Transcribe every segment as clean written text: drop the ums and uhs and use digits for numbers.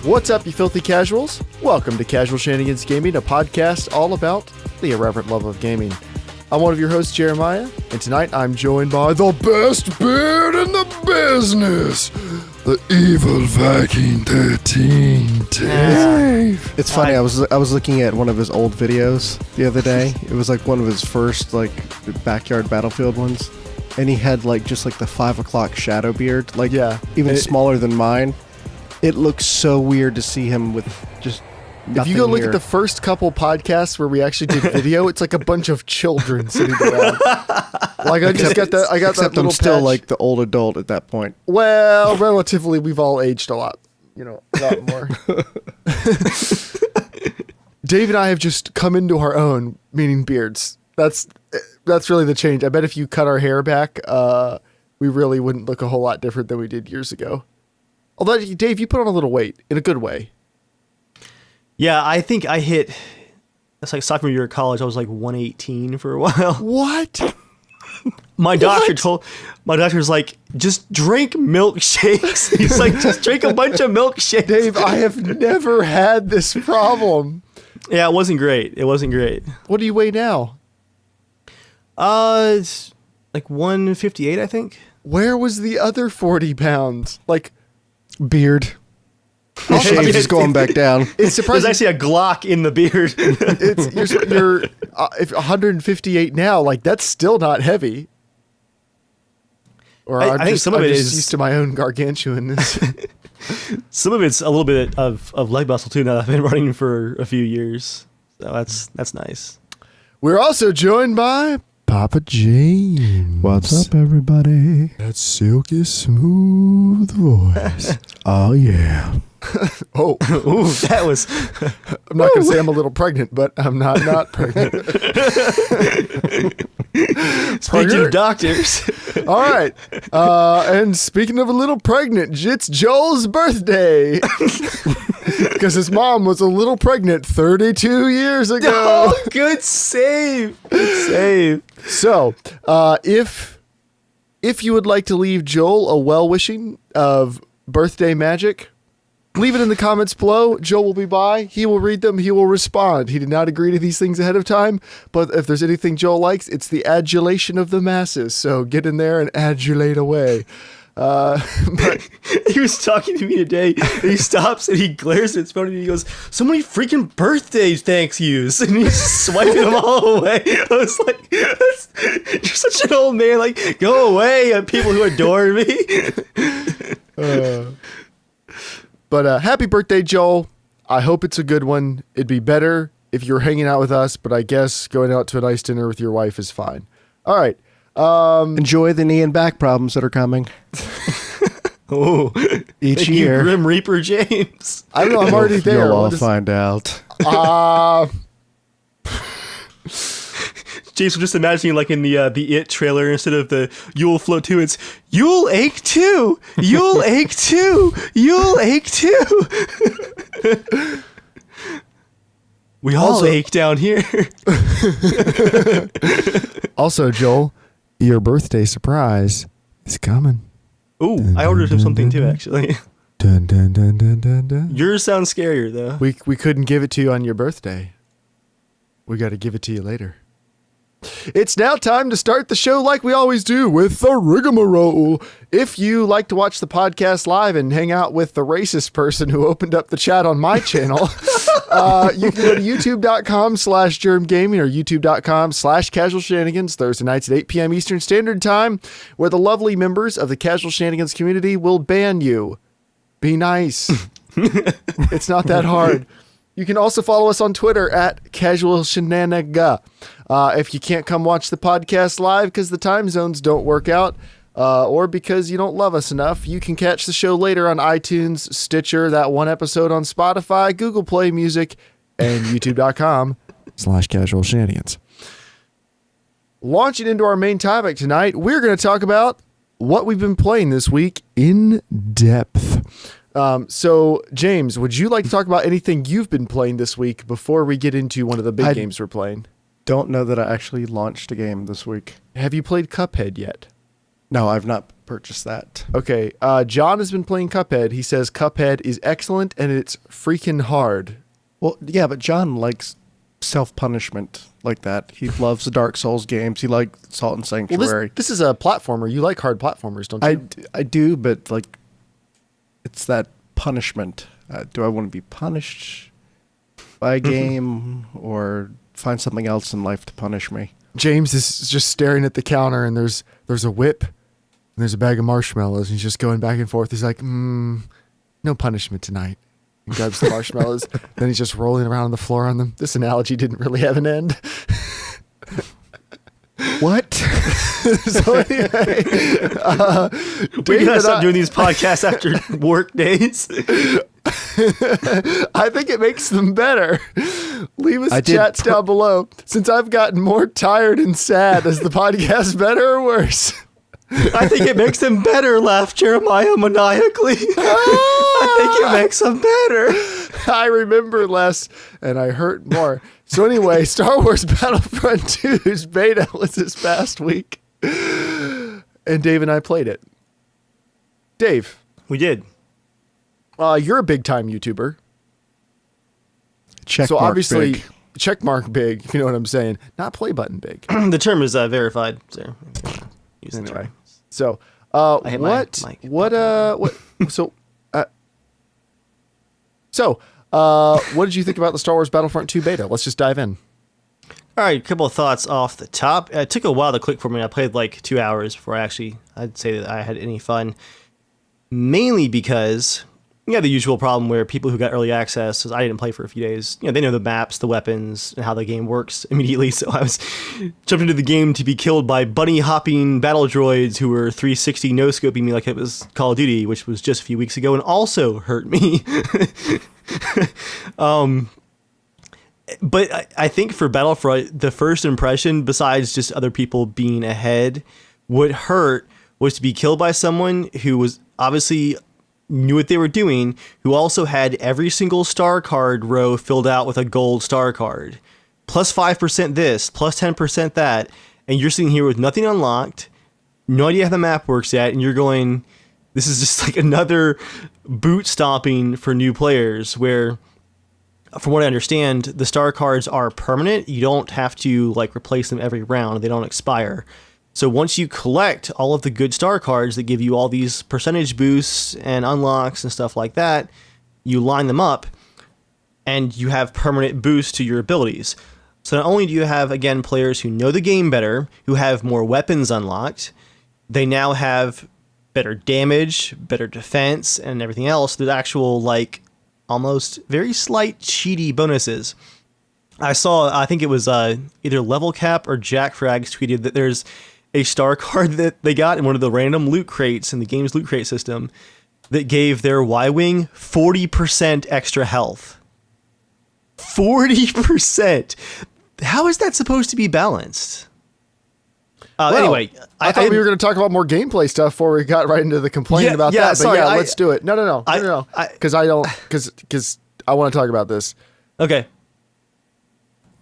What's up, you filthy casuals? Welcome to Casual Shenanigans Gaming, a podcast all about the irreverent love of gaming. I'm one of your hosts, Jeremiah, and tonight I'm joined by the best beard in the business, the evil Viking 13, Dave. It's funny, I was looking at one of his old videos the other day. It was like one of his first backyard Battlefield ones, and he had just the 5 o'clock shadow beard, even smaller than mine. It looks so weird to see him with just nothing. If you go look at the first couple podcasts where we actually did video, it's like a bunch of children sitting around. I got that except little I'm still patch. the old adult at that point. Well, relatively, we've all aged a lot, a lot more. Dave and I have just come into our own, meaning beards. That's really the change. I bet if you cut our hair back, we really wouldn't look a whole lot different than we did years ago. Although, Dave, you put on a little weight in a good way. Yeah, I think I hit, that's like sophomore year of college, I was like 118 for a while. What? My doctor was like, just drink milkshakes. He's like, just drink a bunch of milkshakes. Dave, I have never had this problem. Yeah, it wasn't great. What do you weigh now? It's like 158, I think. Where was the other 40 pounds? Beard. The shave is going back down. It's surprising. There's actually a Glock in the beard. You're if 158 now, that's still not heavy. Or I think some of it is used to my own gargantuanness. Some of it's a little bit of leg muscle too. Now that I've been running for a few years, so that's nice. We're also joined by Papa James. What's up, everybody? That silky smooth voice. Oh, yeah. Oh, ooh, that was. I'm not going to say I'm a little pregnant, but I'm not pregnant. Speaking of doctors. All right. And speaking of a little pregnant, it's Joel's birthday. Because his mom was a little pregnant 32 years ago. Oh, good save. So, if you would like to leave Joel a well-wishing of birthday magic, leave it in the comments below. Joel will be by. He will read them. He will respond. He did not agree to these things ahead of time, but if there's anything Joel likes, it's the adulation of the masses. So get in there and adulate away. But he was talking to me today, and he stops and he glares at his phone and he goes, "So many freaking birthday thanks yous," and he's swiping them all away. I was like, "You're such an old man. Like, go away, people who adore me." But happy birthday, Joel. I hope it's a good one. It'd be better if you're hanging out with us, but I guess going out to a nice dinner with your wife is fine. All right. Enjoy the knee and back problems that are coming. Oh, each year. Grim Reaper James. I don't know. I'm already there. You'll all find out. James, I'm just imagining in the It trailer, instead of the "You'll float too," it's "You'll ache too. You'll ache too. You'll ache too." We all ache down here. Also, Joel, your birthday surprise is coming. Ooh, I ordered him something too, actually. Dun, dun, dun, dun, dun, dun. Yours sounds scarier, though. We couldn't give it to you on your birthday. We got to give it to you later. It's now time to start the show like we always do, with the rigmarole. If you like to watch the podcast live and hang out with the racist person who opened up the chat on my channel, you can go to youtube.com/germgaming or youtube.com/casualshenanigans Thursday nights at 8 p.m. Eastern Standard Time, where the lovely members of the Casual Shenanigans community will ban you. Be nice. It's not that hard. You can also follow us on Twitter at casualshenaniga. If you can't come watch the podcast live because the time zones don't work out, or because you don't love us enough, you can catch the show later on iTunes, Stitcher, that one episode on Spotify, Google Play Music, and youtube.com/casualshenanigans. Launching into our main topic tonight, we're going to talk about what we've been playing this week in depth. So, James, would you like to talk about anything you've been playing this week before we get into one of the big games we're playing? Don't know that I actually launched a game this week. Have you played Cuphead yet? No, I've not purchase that. Okay. John has been playing Cuphead. He says Cuphead is excellent and it's freaking hard. Well, yeah, but John likes self-punishment like that. He loves the Dark Souls games. He likes Salt and Sanctuary. Well, this is a platformer. You like hard platformers, don't you? I do, but like, it's that punishment. Do I want to be punished by a game or find something else in life to punish me? James is just staring at the counter, and there's a whip, and there's a bag of marshmallows, and he's just going back and forth. He's like, no punishment tonight. He grabs the marshmallows, then he's just rolling around on the floor on them. This analogy didn't really have an end. What? So anyway, We gotta stop doing these podcasts after work days. I think it makes them better. Leave us chats down below. Since I've gotten more tired and sad, is the podcast better or worse? I think it makes them better, laughed Jeremiah maniacally. I think it makes them better. I remember less and I hurt more. So anyway, Star Wars Battlefront 2's beta was this past week. And Dave and I played it. Dave. We did. You're a big time YouTuber. So obviously, big. checkmark big, if you know what I'm saying. Not play button big. The term is verified. So, use the Anyway. term. So, I hit my mic. what did you think about the Star Wars Battlefront 2 beta? Let's just dive in. All right, a couple of thoughts off the top. It took a while to click for me. I played like 2 hours before I'd say that I had any fun. Mainly because you have the usual problem where people who got early access, I didn't play for a few days, they know the maps, the weapons, and how the game works immediately. So I was jumped into the game to be killed by bunny hopping battle droids who were 360 no-scoping me like it was Call of Duty, which was just a few weeks ago and also hurt me. But I think for Battlefront, the first impression, besides just other people being ahead, what hurt was to be killed by someone who was obviously knew what they were doing, who also had every single star card row filled out with a gold star card. Plus 5% this, plus 10% that, and you're sitting here with nothing unlocked, no idea how the map works yet, and you're going, this is just like another boot stomping for new players where, from what I understand, the star cards are permanent. You don't have to replace them every round. They don't expire. So once you collect all of the good star cards that give you all these percentage boosts and unlocks and stuff like that, you line them up and you have permanent boosts to your abilities. So not only do you have, again, players who know the game better, who have more weapons unlocked, they now have better damage, better defense, and everything else. There's actual, almost very slight cheaty bonuses. I think it was either Level Cap or Jack Frags tweeted that there's a star card that they got in one of the random loot crates in the game's loot crate system that gave their Y-Wing 40% extra health. 40%! How is that supposed to be balanced? Anyway, I thought we were going to talk about more gameplay stuff before we got right into the complaining about that. But sorry, let's do it. No. Because I want to talk about this. Okay.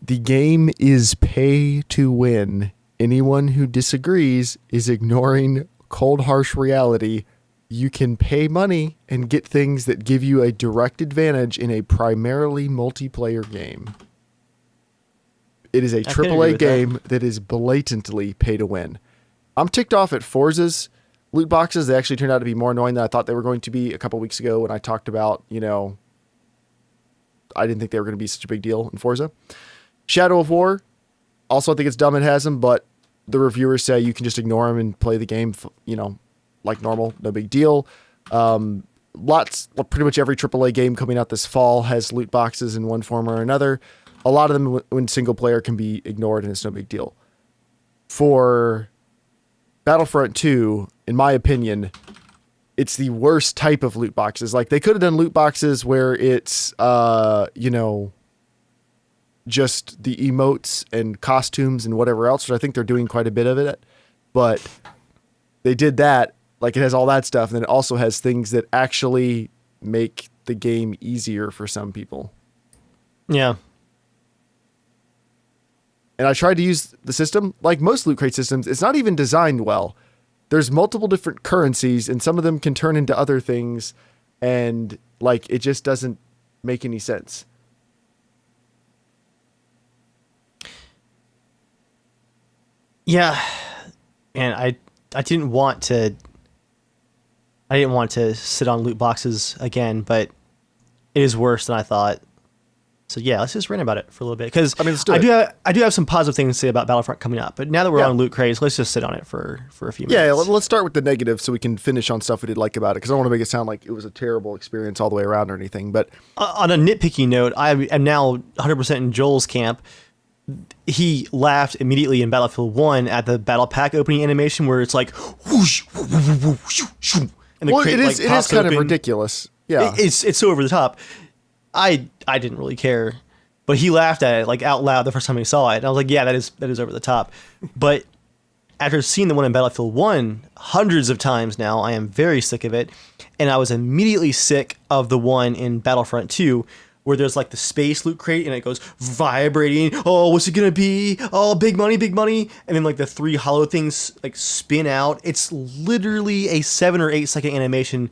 The game is pay to win. Anyone who disagrees is ignoring cold, harsh reality. You can pay money and get things that give you a direct advantage in a primarily multiplayer game. It is a AAA game that is blatantly pay to win. I'm ticked off at Forza's loot boxes. They actually turned out to be more annoying than I thought they were going to be a couple weeks ago when I talked about, I didn't think they were going to be such a big deal in Forza. Shadow of War, also I think it's dumb it has them, but the reviewers say you can just ignore them and play the game, like normal, no big deal. Pretty much every AAA game coming out this fall has loot boxes in one form or another. A lot of them, when single player, can be ignored and it's no big deal. For Battlefront 2, in my opinion, it's the worst type of loot boxes. They could have done loot boxes where it's, just the emotes and costumes and whatever else, which I think they're doing quite a bit of it. But they did that, it has all that stuff, and then it also has things that actually make the game easier for some people. Yeah. And I tried to use the system, like most loot crate systems, it's not even designed well. there's multiple different currencies, and some of them can turn into other things, and like it just doesn't make any sense. Yeah, and I didn't want to sit on loot boxes again, but it is worse than I thought. So yeah, let's just rant about it for a little bit, because I do have some positive things to say about Battlefront coming up. But now that we're on loot craze, let's just sit on it for a few minutes. Yeah, let's start with the negative so we can finish on stuff we did like about it, because I don't want to make it sound like it was a terrible experience all the way around or anything. But on a nitpicky note, I am now 100% in Joel's camp. He laughed immediately in Battlefield 1 at the battle pack opening animation where it's like whoosh, whoosh, whoosh, whoosh, and the crate it is kind of ridiculous. Yeah, it's so over the top. I didn't really care, but he laughed at it like out loud the first time he saw it. And I was like, yeah, that is over the top. But after seeing the one in Battlefield 1 hundreds of times now, I am very sick of it. And I was immediately sick of the one in Battlefront 2 where there's like the space loot crate and it goes vibrating. Oh, what's it gonna be? Oh, big money, big money. And then like the 3 hollow things like spin out. It's literally a 7 or 8 second animation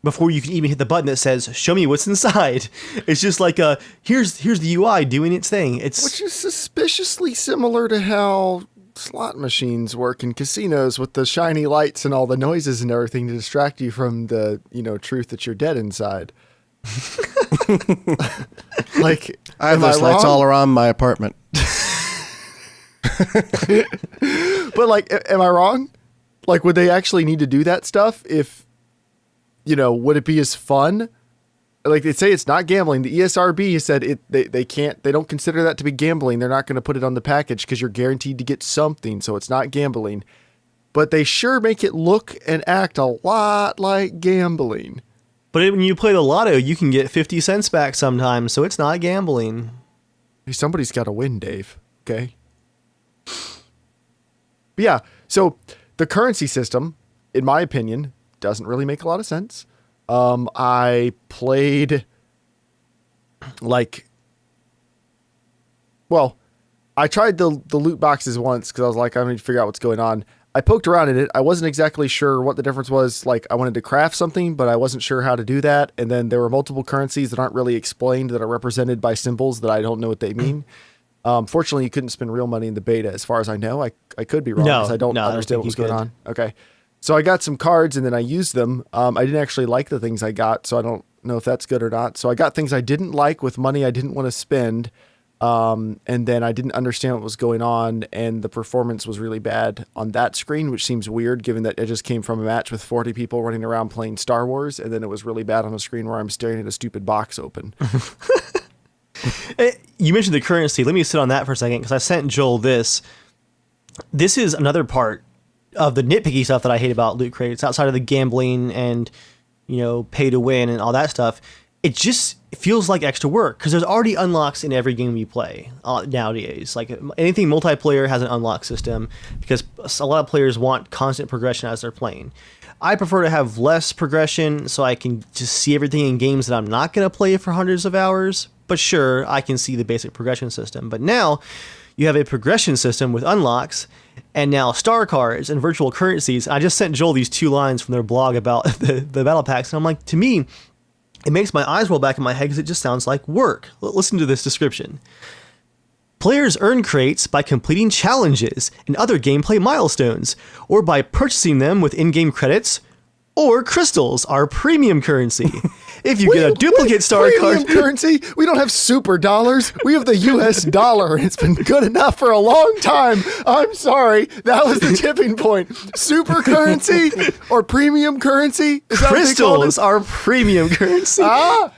before you can even hit the button that says, show me what's inside. It's just like, here's the UI doing its thing. Which is suspiciously similar to how slot machines work in casinos with the shiny lights and all the noises and everything to distract you from the, truth that you're dead inside. Like, I have those lights all around my apartment. But like, am I wrong? Like, would they actually need to do that stuff if, would it be as fun? Like they say it's not gambling. The ESRB said they don't consider that to be gambling. They're not going to put it on the package because you're guaranteed to get something. So it's not gambling, but they sure make it look and act a lot like gambling. But when you play the lotto, you can get 50 cents back sometimes. So it's not gambling. Hey, somebody's got to win, Dave. Okay. But yeah. So the currency system, in my opinion, doesn't really make a lot of sense. I played I tried the loot boxes once because I was like, I need to figure out what's going on. I poked around in it. I wasn't exactly sure what the difference was. Like, I wanted to craft something, but I wasn't sure how to do that. And then there were multiple currencies that aren't really explained that are represented by symbols that I don't know what they mean. Fortunately, you couldn't spend real money in the beta, as far as I know. I could be wrong because I don't understand what was going on. Okay. So I got some cards and then I used them. I didn't actually like the things I got, so I don't know if that's good or not. So I got things I didn't like with money I didn't want to spend. And then I didn't understand what was going on, and the performance was really bad on that screen, which seems weird given that I just came from a match with 40 people running around playing Star Wars, and then it was really bad on a screen where I'm staring at a stupid box open. You mentioned the currency. Let me sit on that for a second because I sent Joel this. This is another part of the nitpicky stuff that I hate about loot crates outside of the gambling and, pay to win and all that stuff. It just feels like extra work because there's already unlocks in every game we play nowadays. Like anything multiplayer has an unlock system because a lot of players want constant progression as they're playing. I prefer to have less progression so I can just see everything in games that I'm not going to play for hundreds of hours. But sure, I can see the basic progression system. But now you have a progression system with unlocks and now star cards and virtual currencies. I just sent Joel these 2 lines from their blog about the battle packs. And I'm like, to me, it makes my eyes roll back in my head because it just sounds like work. Listen to this description. Players earn crates by completing challenges and other gameplay milestones, or by purchasing them with in-game credits or crystals, our premium currency. If you get a duplicate star card... currency? We don't have super dollars. We have the US dollar, and it's been good enough for a long time. I'm sorry. That was the tipping point. Super currency or premium currency? Is that crystals are premium currency. Ah!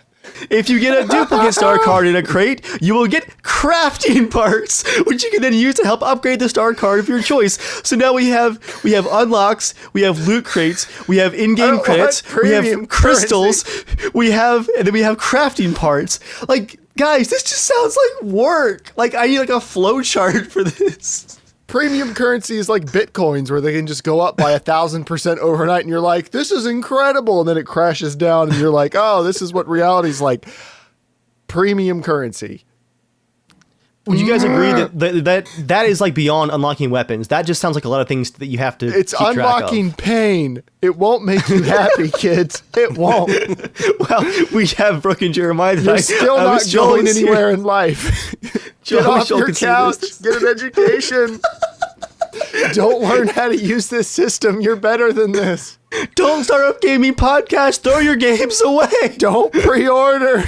If you get a duplicate star card in a crate, you will get crafting parts, which you can then use to help upgrade the star card of your choice. So now we have unlocks, we have loot crates, we have in-game credits, we have crystals, and then we have crafting parts. Like, guys, this just sounds like work. Like, I need like a flow chart for this. Premium currency is like Bitcoins where they can just go up by 1,000% overnight and you're like, this is incredible. And then it crashes down and you're like, oh, this is what reality's like. Premium currency. Would you guys agree that is like beyond unlocking weapons? That just sounds like a lot of things that you have to. It's keep unlocking pain. It won't make you happy, kids. It won't. Well, we have Brooke and Jeremiah. You're still not going anywhere in life. Get off your couch. Get an education. Don't learn how to use this system. You're better than this. Don't start up gaming podcast. Throw your games away. Don't pre-order.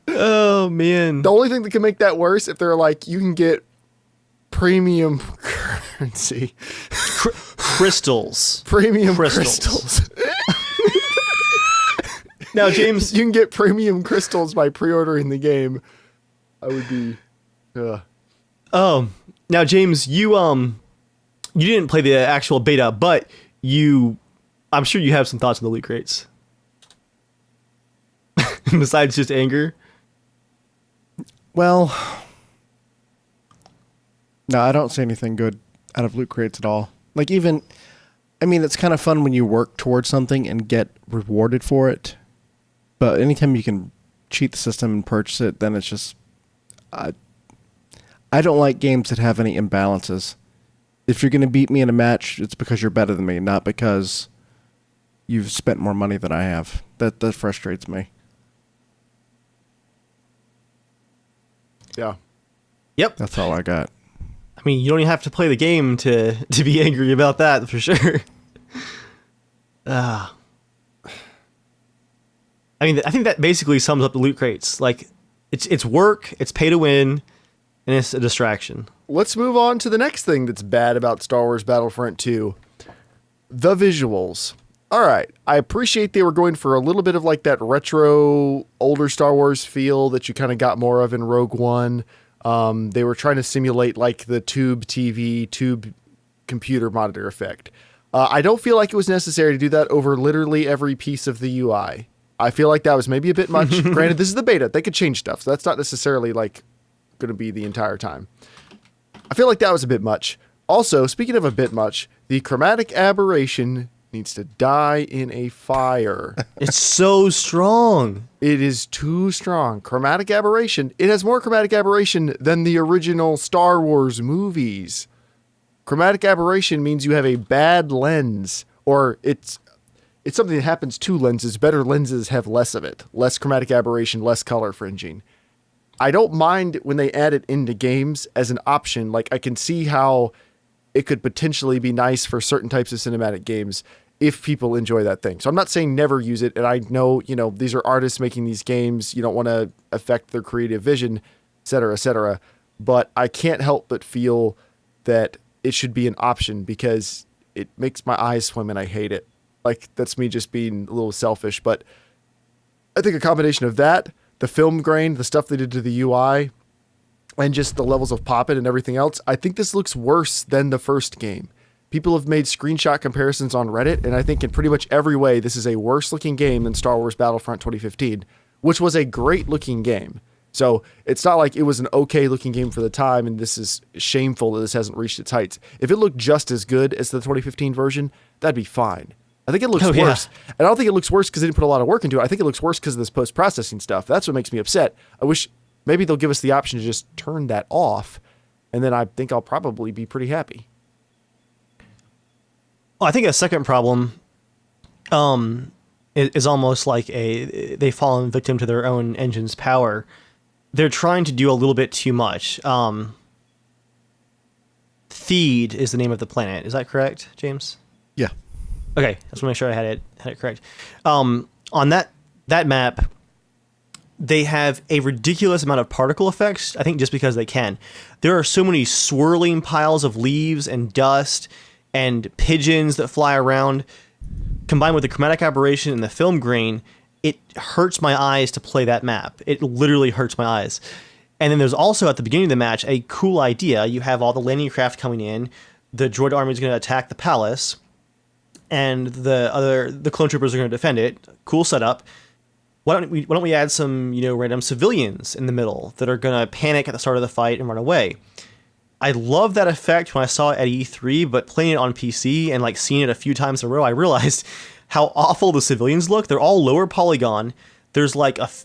Oh, man. The only thing that can make that worse if they're like, you can get premium currency. Crystals. Premium crystals. Now, James. You can get premium crystals by pre-ordering the game. I would be... Now, James, you didn't play the actual beta, but I'm sure you have some thoughts on the loot crates. Besides just anger. Well, no, I don't see anything good out of loot crates at all. Like it's kind of fun when you work towards something and get rewarded for it. But anytime you can cheat the system and purchase it, then it's just... I don't like games that have any imbalances. If you're going to beat me in a match, it's because you're better than me, not because you've spent more money than I have. That frustrates me. Yeah. Yep. That's all I got. I mean, you don't even have to play the game to be angry about that, for sure. I mean, I think that basically sums up the loot crates. Like, it's work, it's pay to win, and it's a distraction. Let's move on to the next thing that's bad about Star Wars Battlefront 2. The visuals. All right, I appreciate they were going for a little bit of like that retro, older Star Wars feel that you kind of got more of in Rogue One. They were trying to simulate like the tube TV, tube computer monitor effect. I don't feel like it was necessary to do that over literally every piece of the UI. I feel like that was maybe a bit much. Granted, this is the beta. They could change stuff, so that's not necessarily like going to be the entire time. I feel like that was a bit much. Also, speaking of a bit much, the chromatic aberration needs to die in a fire. It's so strong. It is too strong. Chromatic aberration. It has more chromatic aberration than the original Star Wars movies. Chromatic aberration means you have a bad lens, or it's something that happens to lenses. Better lenses have less of it. Less chromatic aberration, less color fringing. I don't mind when they add it into games as an option. Like, I can see how it could potentially be nice for certain types of cinematic games if people enjoy that thing. So I'm not saying never use it. And I know, these are artists making these games. You don't want to affect their creative vision, et cetera, et cetera. But I can't help but feel that it should be an option because it makes my eyes swim and I hate it. Like, that's me just being a little selfish. But I think a combination of that, the film grain, the stuff they did to the UI, and just the levels of pop-it and everything else, I think this looks worse than the first game. People have made screenshot comparisons on Reddit, and I think in pretty much every way, this is a worse-looking game than Star Wars Battlefront 2015, which was a great-looking game. So it's not like it was an okay-looking game for the time, and this is shameful that this hasn't reached its heights. If it looked just as good as the 2015 version, that'd be fine. I think it looks worse. And I don't think it looks worse because they didn't put a lot of work into it. I think it looks worse because of this post-processing stuff. That's what makes me upset. I wish maybe they'll give us the option to just turn that off, and then I think I'll probably be pretty happy. Well, I think a second problem is almost like they've fallen victim to their own engine's power. They're trying to do a little bit too much. Theed is the name of the planet. Is that correct, James? Yeah. Okay, I just want to make sure I had it correct. On that map, they have a ridiculous amount of particle effects, I think just because they can. There are so many swirling piles of leaves and dust and pigeons that fly around. Combined with the chromatic aberration and the film grain, it hurts my eyes to play that map. It literally hurts my eyes. And then there's also, at the beginning of the match, a cool idea. You have all the landing craft coming in. The droid army is going to attack the palace. And the clone troopers are going to defend it. Cool setup. Why don't we add some, random civilians in the middle that are going to panic at the start of the fight and run away? I love that effect when I saw it at E3, but playing it on PC and seeing it a few times in a row, I realized how awful the civilians look. They're all lower polygon. There's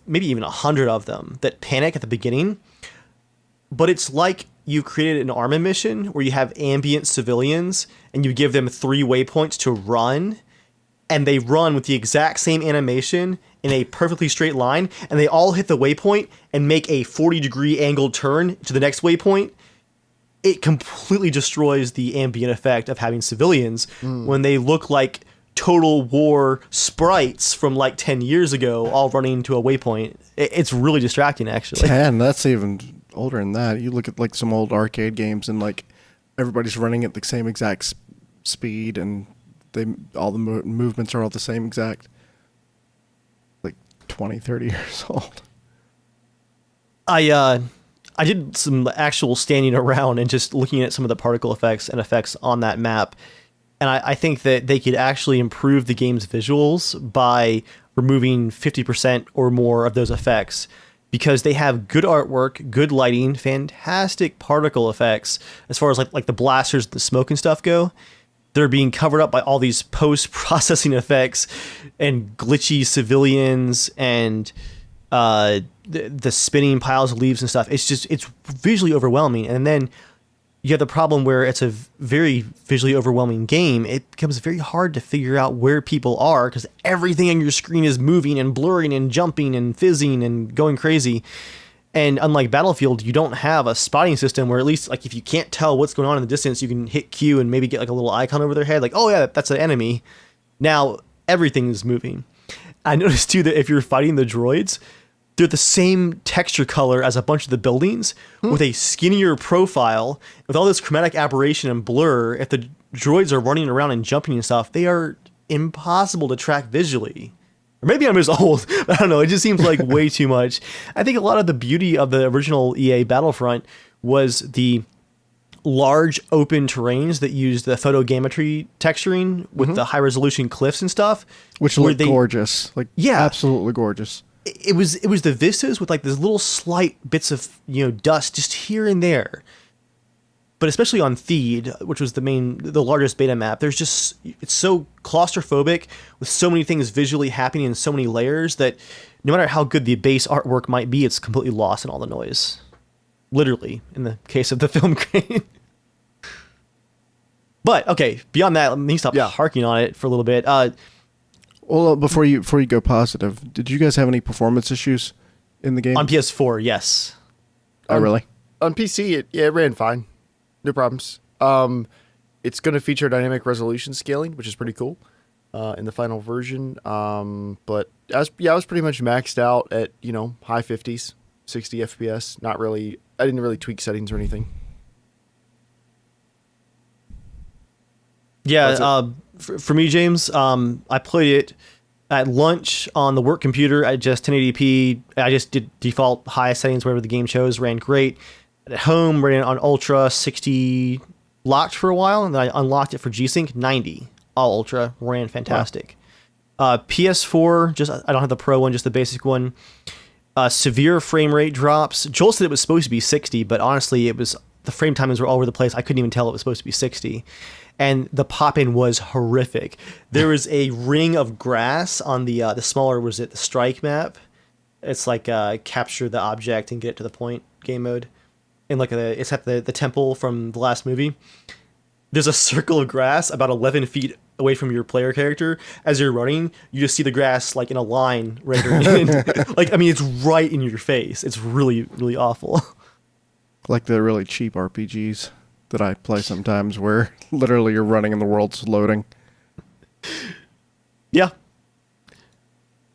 maybe even 100 of them that panic at the beginning. but it's like you created an armament mission where you have ambient civilians and you give them 3 waypoints to run, and they run with the exact same animation in a perfectly straight line, and they all hit the waypoint and make a 40-degree angled turn to the next waypoint. It completely destroys the ambient effect of having civilians when they look like Total War sprites from like 10 years ago, all running to a waypoint. It's really distracting, actually. 10? That's even older than that. You look at like some old arcade games and like everybody's running at the same exact speed, and all the movements are all the same exact. Like 20, 30 years old. I did some actual standing around and just looking at some of the particle effects and effects on that map. And I think that they could actually improve the game's visuals by removing 50% or more of those effects, because they have good artwork, good lighting, fantastic particle effects as far as like the blasters, the smoke and stuff go. They're being covered up by all these post-processing effects and glitchy civilians and the spinning piles of leaves and stuff. It's visually overwhelming. And then you have the problem where it's a very visually overwhelming game. It becomes very hard to figure out where people are because everything on your screen is moving and blurring and jumping and fizzing and going crazy. And unlike Battlefield, you don't have a spotting system where at least like if you can't tell what's going on in the distance, you can hit Q and maybe get like a little icon over their head like, oh yeah, that's an enemy. Now everything is moving. I noticed too that if you're fighting the droids, they're the same texture color as a bunch of the buildings with a skinnier profile. With all this chromatic aberration and blur, if the droids are running around and jumping and stuff, they are impossible to track visually. Or maybe I'm just old, but I don't know. It just seems like way too much. I think a lot of the beauty of the original EA Battlefront was the large open terrains that used the photogrammetry texturing with the high resolution cliffs and stuff. Which looked gorgeous. Like, yeah, absolutely gorgeous. It was the vistas with like these little slight bits of dust just here and there, but especially on Theed, which was the largest beta map. It's so claustrophobic with so many things visually happening in so many layers that no matter how good the base artwork might be, it's completely lost in all the noise. Literally, in the case of the film grain. But okay, beyond that, let me stop harking on it for a little bit. Well, before you go positive, did you guys have any performance issues in the game? On PS4, yes. Oh, really? On PC, it ran fine. No problems. It's going to feature dynamic resolution scaling, which is pretty cool in the final version. But I was pretty much maxed out at, high 50s, 60 FPS. I didn't really tweak settings or anything. Yeah, for me, James, I played it at lunch on the work computer at just 1080p. I just did default high settings, wherever the game chose, ran great. At home, ran on Ultra 60 locked for a while, and then I unlocked it for G-Sync 90. All Ultra, ran fantastic. Wow. PS4, I don't have the Pro one, just the basic one. Severe frame rate drops. Joel said it was supposed to be 60, but honestly, the frame timings were all over the place. I couldn't even tell it was supposed to be 60. And the pop-in was horrific. There was a ring of grass on the smaller, the strike map? It's like capture the object and get it to the point game mode. And like it's at the temple from the last movie. There's a circle of grass about 11 feet away from your player character. As you're running, you just see the grass like in a line rendered in. It's right in your face. It's really, really awful. Like the really cheap RPGs that I play sometimes where literally you're running and the world's loading. Yeah.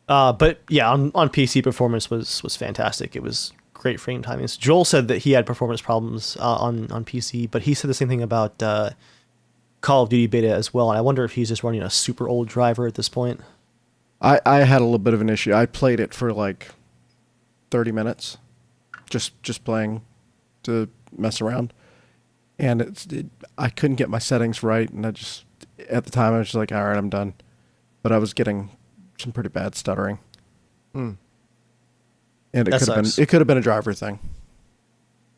But yeah, on PC performance was fantastic. It was great frame timings. Joel said that he had performance problems on PC, but he said the same thing about Call of Duty beta as well. And I wonder if he's just running a super old driver at this point. I had a little bit of an issue. I played it for like 30 minutes, just playing to mess around. And I couldn't get my settings right, and at the time I was just like, all right, I'm done. But I was getting some pretty bad stuttering. And it could have been a driver thing.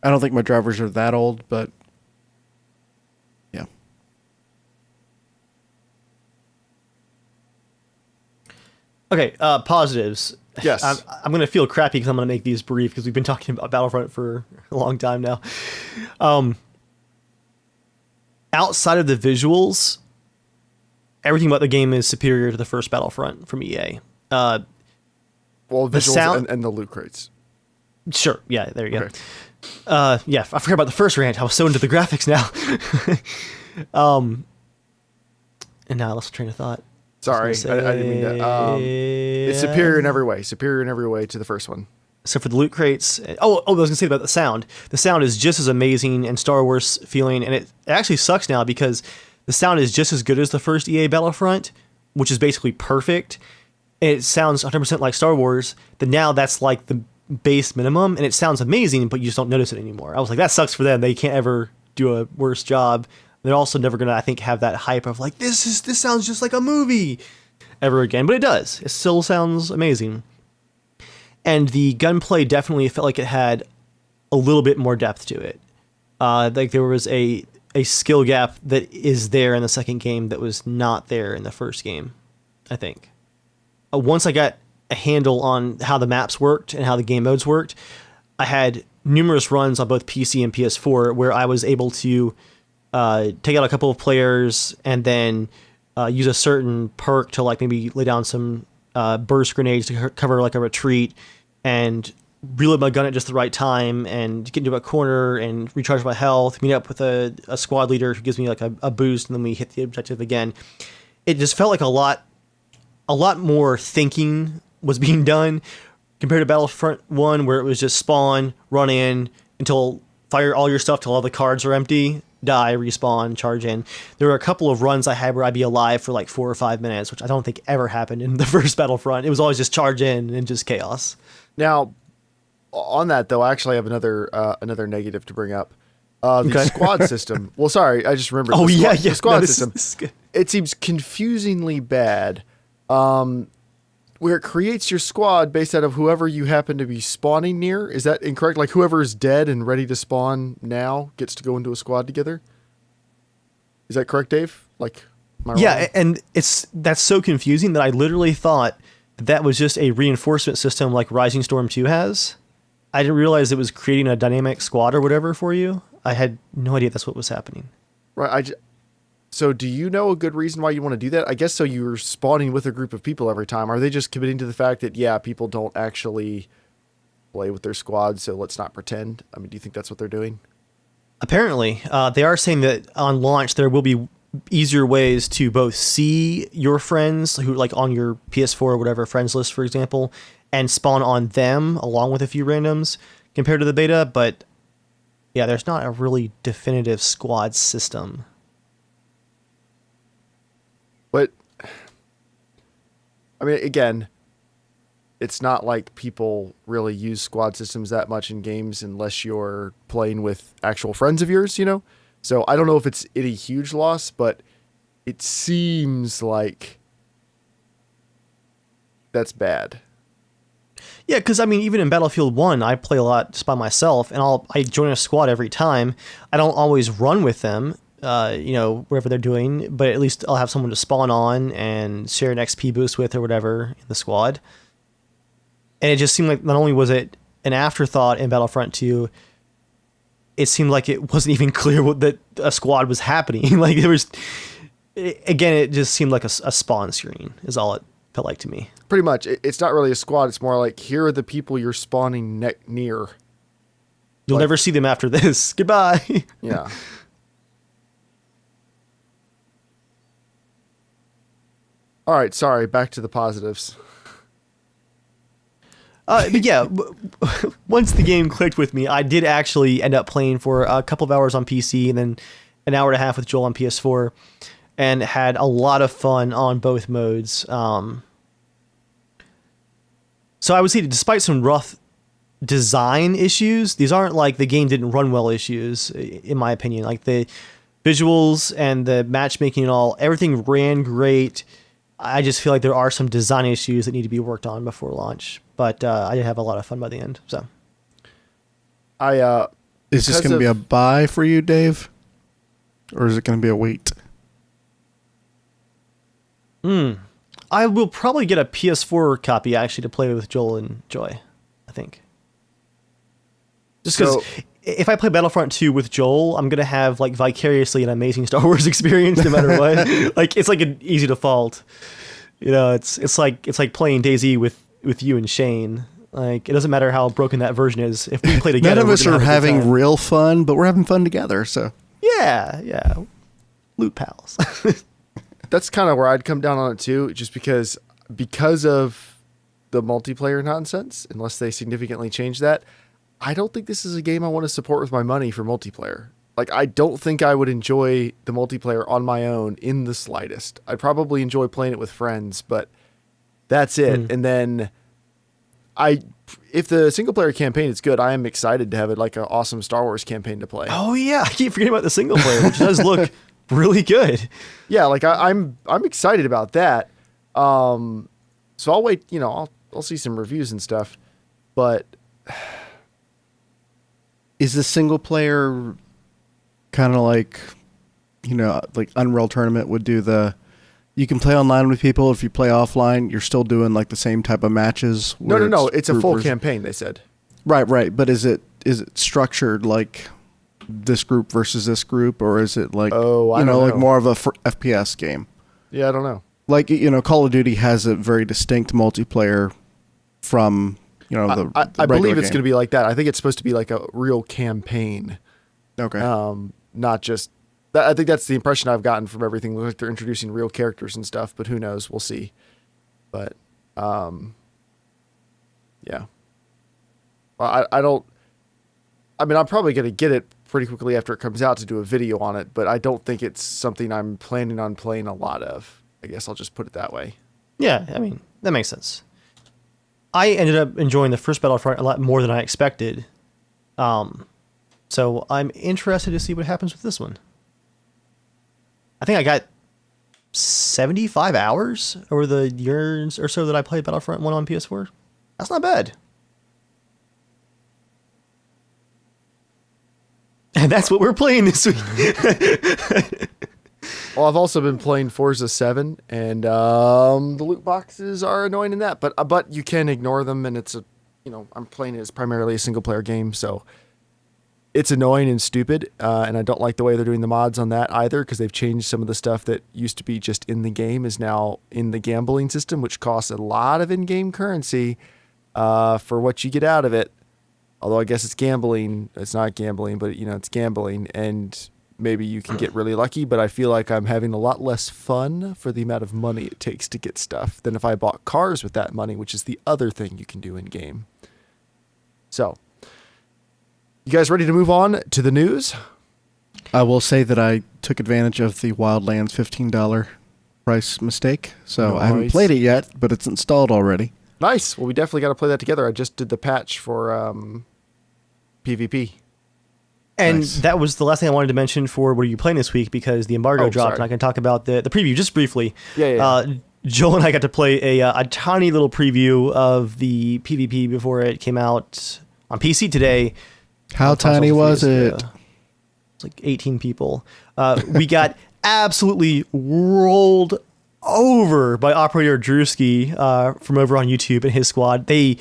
I don't think my drivers are that old, but yeah. Okay, positives. Yes. I'm going to feel crappy because I'm going to make these brief because we've been talking about Battlefront for a long time now. Outside of the visuals, everything about the game is superior to the first Battlefront from EA. Well, the visuals sound- and the loot crates. Sure. Yeah, there you Okay. go. Yeah, I forgot about the first rant. I was so into the graphics now. And now I lost train of thought. Sorry, I didn't mean that. It's superior in every way. Superior in every way to the first one. So for the loot crates, I was gonna say about the sound. The sound is just as amazing and Star Wars feeling, and it actually sucks now because the sound is just as good as the first EA Battlefront, which is basically perfect. It sounds 100% like Star Wars. Then now that's like the base minimum, and it sounds amazing, but you just don't notice it anymore. I was like, that sucks for them. They can't ever do a worse job. They're also never gonna, I think, have that hype of like this sounds just like a movie ever again. But it does. It still sounds amazing. And the gunplay definitely felt like it had a little bit more depth to it. Like there was a skill gap that is there in the second game that was not there in the first game, I think. Once I got a handle on how the maps worked and how the game modes worked, I had numerous runs on both PC and PS4 where I was able to take out a couple of players and then use a certain perk to like maybe lay down some burst grenades to cover like a retreat and reload my gun at just the right time and get into a corner and recharge my health, meet up with a squad leader who gives me like a boost, and then we hit the objective again. It just felt like a lot more thinking was being done compared to Battlefront 1, where it was just spawn, run in until fire all your stuff till all the cards are empty, die, respawn, charge in. There were a couple of runs I had where I'd be alive for like 4 or 5 minutes, which I don't think ever happened in the first Battlefront. It was always just charge in and just chaos. Now, on that though, I actually have another negative to bring up. The squad system. Well, sorry, I just remembered. The squad system. This is good. It seems confusingly bad. Where it creates your squad based out of whoever you happen to be spawning near. Is that incorrect? Like whoever is dead and ready to spawn now gets to go into a squad together? Is that correct, Dave? Like, am I wrong? Yeah, and that's so confusing that I literally thought that was just a reinforcement system like Rising Storm 2 has. I didn't realize it was creating a dynamic squad or whatever for you. I had no idea that's what was happening. Right. So do you know a good reason why you want to do that? I guess so you're spawning with a group of people every time. Are they just committing to the fact that, yeah, people don't actually play with their squad, so let's not pretend? I mean, do you think that's what they're doing? Apparently, they are saying that on launch there will be easier ways to both see your friends who like on your PS4 or whatever friends list, for example, and spawn on them along with a few randoms compared to the beta. But yeah, there's not a really definitive squad system. But I mean, again, it's not like people really use squad systems that much in games unless you're playing with actual friends of yours, you know? So I don't know if it's any huge loss, but it seems like that's bad. Yeah, because I mean, even in Battlefield 1, I play a lot just by myself, and I join a squad every time. I don't always run with them, wherever they're doing, but at least I'll have someone to spawn on and share an XP boost with or whatever in the squad. And it just seemed like not only was it an afterthought in Battlefront 2, it seemed like it wasn't even clear that a squad was happening. Like there was, again, it just seemed like a spawn screen is all it felt like to me. Pretty much. It's not really a squad. It's more like, here are the people you're spawning near. You'll never see them after this. Goodbye. Yeah. All right. Sorry. Back to the positives. But yeah, once the game clicked with me, I did actually end up playing for a couple of hours on PC and then an hour and a half with Joel on PS4, and had a lot of fun on both modes. So I would say, despite some rough design issues, these aren't like the game didn't run well issues, in my opinion. Like the visuals and the matchmaking and all, everything ran great. I just feel like there are some design issues that need to be worked on before launch. But I did have a lot of fun by the end. So, is this going to be a buy for you, Dave, or is it going to be a wait? I will probably get a PS4 copy actually to play with Joel and Joy, I think. Just because if I play Battlefront 2 with Joel, I'm going to have like vicariously an amazing Star Wars experience no matter what. Like it's like an easy default. You know, it's like playing DayZ with you and Shane. Like it doesn't matter how broken that version is. If we play together, none of us are having real fun, but we're having fun together. So yeah, loot pals. That's kind of where I'd come down on it too, just because of the multiplayer nonsense. Unless they significantly change that, I don't think this is a game I want to support with my money for multiplayer. Like, I don't think I would enjoy the multiplayer on my own in the slightest. I'd probably enjoy playing it with friends, but that's it. And then if the single player campaign is good, I am excited to have it like an awesome Star Wars campaign to play. Oh yeah, I keep forgetting about the single player, which does look really good. Yeah, like I'm excited about that. So I'll wait. You know, I'll see some reviews and stuff. But is the single player kind of like, you know, like Unreal Tournament would do you can play online with people. If you play offline, you're still doing like the same type of matches. No. It's a full campaign, they said. Right. But is it structured like this group versus this group, or is it like, like more of a FPS game? Yeah, I don't know. Like, you know, Call of Duty has a very distinct multiplayer from, you know, I believe it's going to be like that. I think it's supposed to be like a real campaign. Okay. Not just I think that's the impression I've gotten from everything. Looks like they're introducing real characters and stuff, but who knows? We'll see. But, yeah. Well, I'm probably going to get it pretty quickly after it comes out to do a video on it, but I don't think it's something I'm planning on playing a lot of. I guess I'll just put it that way. Yeah, I mean, that makes sense. I ended up enjoying the first Battlefront a lot more than I expected. So I'm interested to see what happens with this one. I think I got 75 hours over the years or so that I played Battlefront 1 on PS4. That's not bad. And that's what we're playing this week. Well, I've also been playing Forza 7, and the loot boxes are annoying in that, but you can ignore them, and I'm playing it as primarily a single player game, so it's annoying and stupid, and I don't like the way they're doing the mods on that either, because they've changed some of the stuff that used to be just in the game is now in the gambling system, which costs a lot of in-game currency for what you get out of it. Although I guess it's gambling. It's not gambling, but it's gambling, and maybe you can get really lucky, but I feel like I'm having a lot less fun for the amount of money it takes to get stuff than if I bought cars with that money, which is the other thing you can do in game. So, you guys ready to move on to the news? I will say that I took advantage of the Wildlands $15 price mistake, so Nice. I haven't played it yet, but it's installed already. Nice. Well, we definitely got to play that together. I just did the patch for PvP. And Nice. that was the last thing I wanted to mention for what are you playing this week, because the embargo dropped, and I can talk about the preview just briefly. Yeah. Joel and I got to play a tiny little preview of the PvP before it came out on PC today. How tiny was it? It's like 18 people. We got absolutely rolled over by Operator Drewski from over on YouTube and his squad. They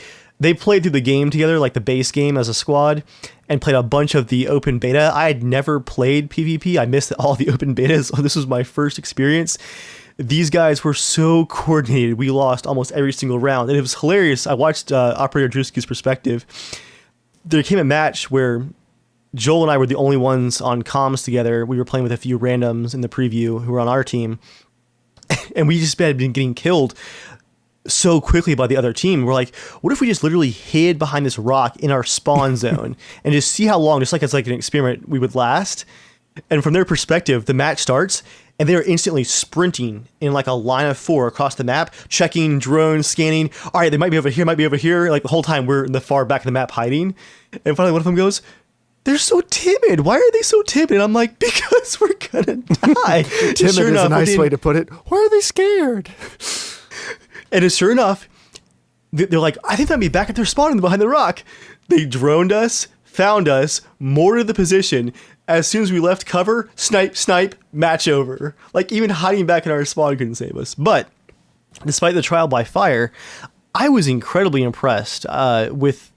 played through the game together, like the base game as a squad, and played a bunch of the open beta. I had never played PvP. I missed all the open betas, so this was my first experience. These guys were so coordinated. We lost almost every single round, and it was hilarious. I watched Operator Drewski's perspective. There came a match where Joel and I were the only ones on comms together. We were playing with a few randoms in the preview who were on our team, and we just had been getting killed so quickly by the other team. We're like, what if we just literally hid behind this rock in our spawn zone and just see how long, just like it's like an experiment, we would last? And from their perspective, the match starts and they're instantly sprinting in like a line of 4 across the map, checking, drones, scanning. All right, they might be over here, might be over here. Like the whole time we're in the far back of the map hiding. And finally one of them goes, they're so timid. Why are they so timid? And I'm like, because we're gonna die. Timid is a nice way to put it. Why are they scared? And sure enough, they're like, I think they'll be back at their spawn behind the rock. They droned us, found us, mortared the position. As soon as we left cover, snipe, match over. Like even hiding back in our spawn couldn't save us. But despite the trial by fire, I was incredibly impressed with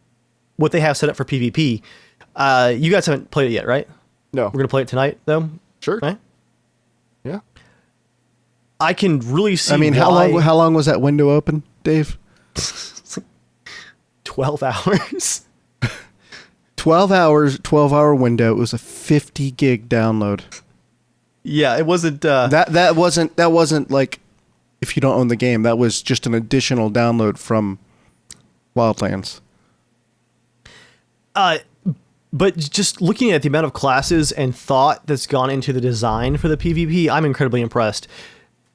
what they have set up for PvP. You guys haven't played it yet, right? No. We're going to play it tonight, though? Sure. Right? Yeah. I can really see how long was that window open, Dave? It's like 12 hours. 12 hours, 12-hour window. It was a 50 gig download. Yeah, it wasn't... That wasn't like, if you don't own the game, that was just an additional download from Wildlands. But just looking at the amount of classes and thought that's gone into the design for the PvP, I'm incredibly impressed.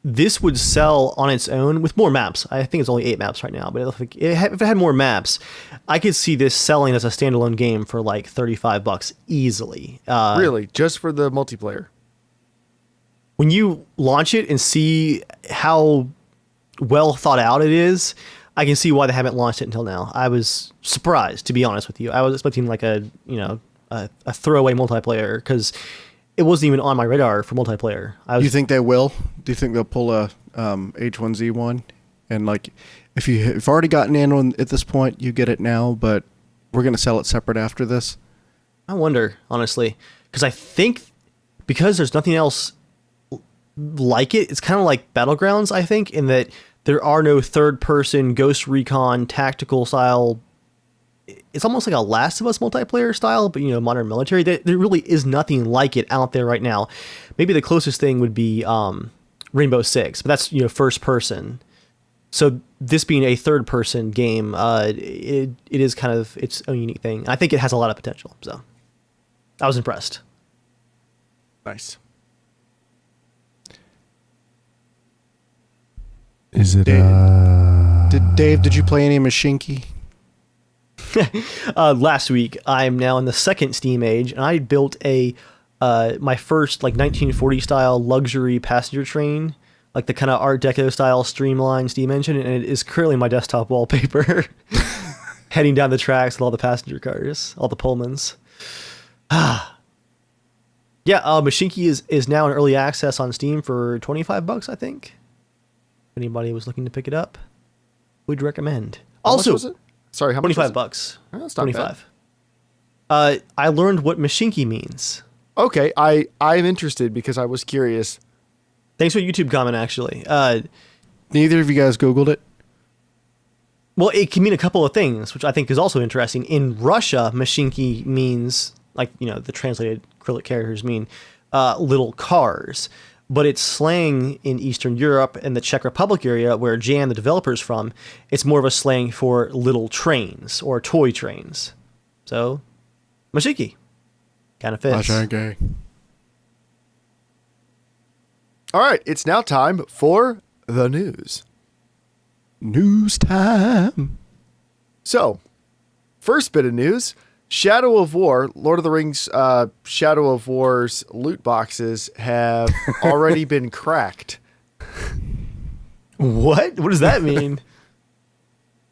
This would sell on its own with more maps. I think it's only 8 maps right now, but if it had more maps, I could see this selling as a standalone game for like $35 easily. Really? Just for the multiplayer? When you launch it and see how well thought out it is, I can see why they haven't launched it until now. I was surprised, to be honest with you. I was expecting like a throwaway multiplayer because it wasn't even on my radar for multiplayer. Do you think they will? Do you think they'll pull a H1Z1? And like, if you've already gotten in on at this point, you get it now, but we're going to sell it separate after this? I wonder, honestly, because I think because there's nothing else like it, it's kind of like Battlegrounds, I think, in that there are no third-person Ghost Recon tactical style. It's almost like a Last of Us multiplayer style, but, modern military. There really is nothing like it out there right now. Maybe the closest thing would be Rainbow Six, but that's, first person. So this being a third-person game, it is kind of its own unique thing. I think it has a lot of potential, so I was impressed. Nice. Is it Dave, did you play any Machinki? Last week, I'm now in the second Steam age, and I built my first like 1940 style luxury passenger train, like the kind of Art Deco style streamlined steam engine, and it is currently my desktop wallpaper. Heading down the tracks with all the passenger cars, all the Pullmans. Yeah, Machinki is now in early access on Steam for $25, I think. If anybody was looking to pick it up, we'd recommend. How much was it? Sorry, how much? $25. Oh, that's not 25. I learned what Machinki means. Okay, I'm interested because I was curious. Thanks for YouTube comment, actually. Neither of you guys Googled it? Well, it can mean a couple of things, which I think is also interesting. In Russia, Machinki means, like, the translated acrylic characters mean little cars. But it's slang in Eastern Europe and the Czech Republic area where Jan, the developer's from. It's more of a slang for little trains or toy trains. So, Machinki. Kind of fits. Okay. All right, it's now time for the news. News time. So, first bit of news. Shadow of War, Lord of the Rings, Shadow of War's loot boxes have already been cracked. What? What does that mean?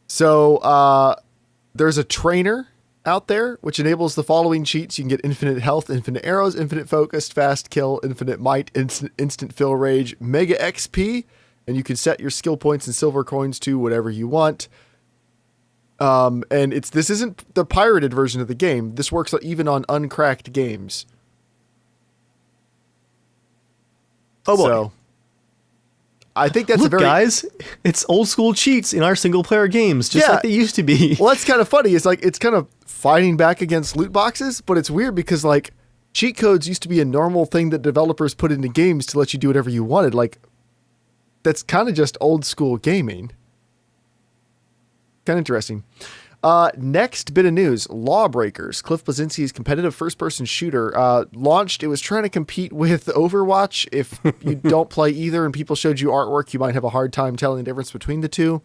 So, there's a trainer out there which enables the following cheats. You can get infinite health, infinite arrows, infinite focus, fast kill, infinite might, instant fill rage, mega XP, and you can set your skill points and silver coins to whatever you want. And this isn't the pirated version of the game. This works even on uncracked games. Oh boy. So, I think that's Look, guys, it's old school cheats in our single player games, just like they used to be. Well, that's kind of funny. It's like, it's kind of fighting back against loot boxes, but it's weird because like cheat codes used to be a normal thing that developers put into games to let you do whatever you wanted. Like, that's kind of just old school gaming. Kind of interesting. Next bit of news, Lawbreakers, Cliff Bleszinski's competitive first-person shooter, launched. It was trying to compete with Overwatch. If you don't play either and people showed you artwork, you might have a hard time telling the difference between the two.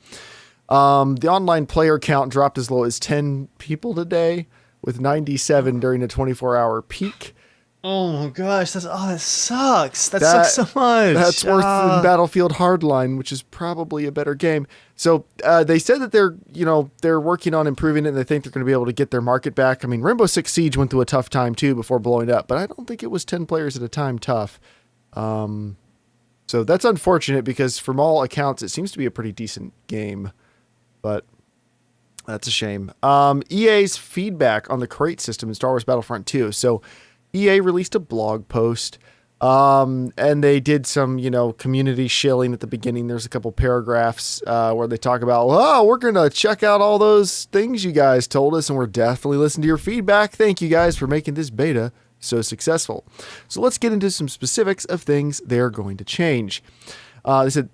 The online player count dropped as low as 10 people today, with 97 during a 24-hour peak. Oh my gosh, that sucks. That sucks so much. That's worse than Battlefield Hardline, which is probably a better game. So they said that they're working on improving it, and they think they're going to be able to get their market back. I mean, Rainbow Six Siege went through a tough time too before blowing up, but I don't think it was 10 players at a time tough. So that's unfortunate because from all accounts, it seems to be a pretty decent game, but that's a shame. EA's feedback on the crate system in Star Wars Battlefront 2. So EA released a blog post, and they did some, community shilling at the beginning. There's a couple paragraphs where they talk about, we're going to check out all those things you guys told us, and we're definitely listening to your feedback. Thank you guys for making this beta so successful. So let's get into some specifics of things they're going to change. They said,